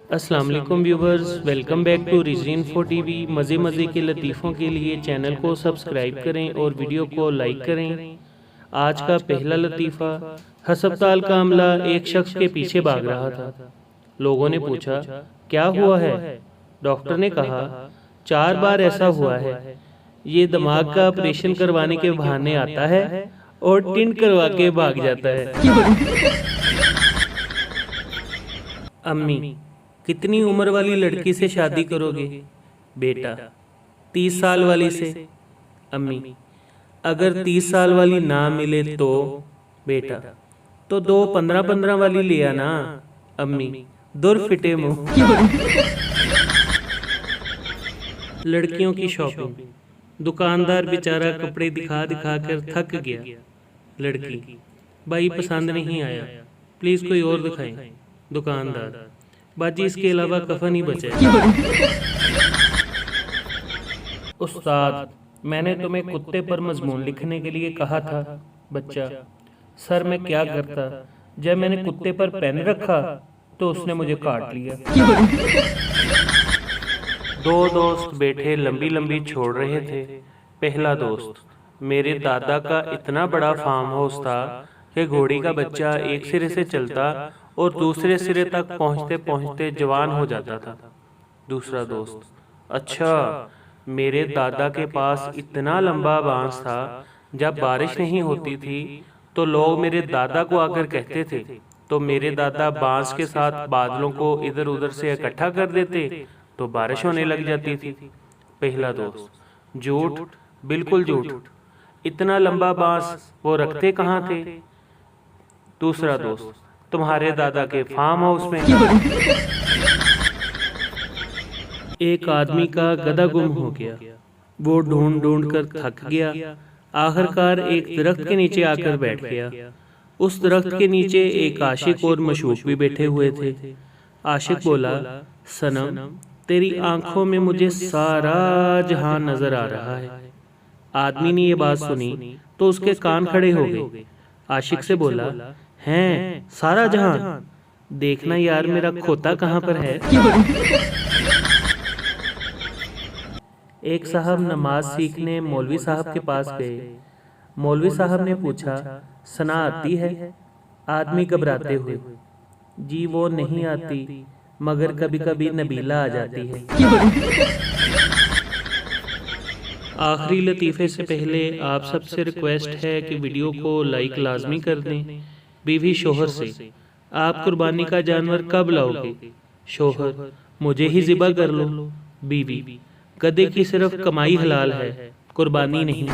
अस्सलाम वालेकुम viewers, welcome back to reason for TV. मज़े के लतीफ़ों के लिए चैनल को सब्सक्राइब करें और वीडियो को लाइक करें। आज का पहला लतीफ़ा, हस्पताल का अमला एक शख्स के पीछे भाग रहा था। लोगों ने पूछा, क्या हुआ है? डॉक्टर ने कहा, 4 बार ऐसा हुआ है। ये दिमाग का ऑपरेशन करवाने के बहाने आता है और टिंड करवा के भाग जाता है। अम्मी, कितनी उम्र वाली लड़की से शादी करोगे? बेटा, 30 साल वाली से। अम्मी, अगर 30 साल वाली ना मिले तो? बेटा, तो 2 15-15 वाली लिया ना। अम्मी, दुर फिटे मुंह। लड़कियों की शॉपिंग। दुकानदार बेचारा कपड़े दिखा दिखा कर थक गया। लड़की, भाई पसंद नहीं आया, प्लीज कोई और दिखाएं। दुकानदार, बाजी इसके अलावा कफन ही बचा है। उस्ताद, मैंने तुम्हें कुत्ते पर मजमून लिखने के लिए कहा था। बच्चा, सर मैं क्या करता, जब मैंने कुत्ते पर पेन रखा तो उसने मुझे काट लिया। 2 दोस्त बैठे लंबी लंबी छोड़ रहे थे। पहला दोस्त, मेरे दादा का इतना बड़ा फार्म हाउस था कि घोड़ी का बच्चा एक सिरे से चलता और दूसरे सिरे तक पहुंचते पहुंचते जवान हो जाता था। दूसरा दोस्त, अच्छा, मेरे दादा के पास इतना लंबा बांस था, जब बारिश नहीं होती थी तो लोग मेरे दादा को आकर कहते थे, तो मेरे दादा बांस के साथ बादलों को इधर उधर से इकट्ठा कर देते तो बारिश होने लग जाती थी। पहला दोस्त, झूठ, बिल्कुल झूठ, इतना लंबा बांस वो रखते कहाँ थे? दूसरा दोस्त, तुम्हारे दादा के फार्म हाउस में। एक आदमी का गधा गुम हो गया। वो ढूंढ ढूंढ कर थक गया। आखिरकार एक दरख्त के नीचे आकर बैठ गया। उस दरख्त के नीचे एक आशिक और मशूक भी बैठे हुए थे। आशिक बोला, सनम, तेरी आंखों में मुझे सारा जहां नजर आ रहा है। आदमी ने ये बात सुनी तो उसके कान खड़े हो गए। आशिक से बोला, हैं सारा जहां? देखना यार मेरा खोता कहाँ पर है। एक साहब नमाज सीखने मौलवी साहब के पास गए। मौलवी साहब ने पूछा, सना आती है? आदमी घबराते हुए, जी वो नहीं आती, मगर कभी कभी नबीला आ जाती है। आखिरी लतीफ़े से पहले आप सबसे रिक्वेस्ट है कि वीडियो को लाइक लाजमी कर दें। बीवी शोहर से, आप कुर्बानी का जानवर कब लाओगे? शोहर, मुझे ही ज़िबा कर लो। बीवी, गधे की सिर्फ कमाई हलाल है, कुर्बानी नहीं।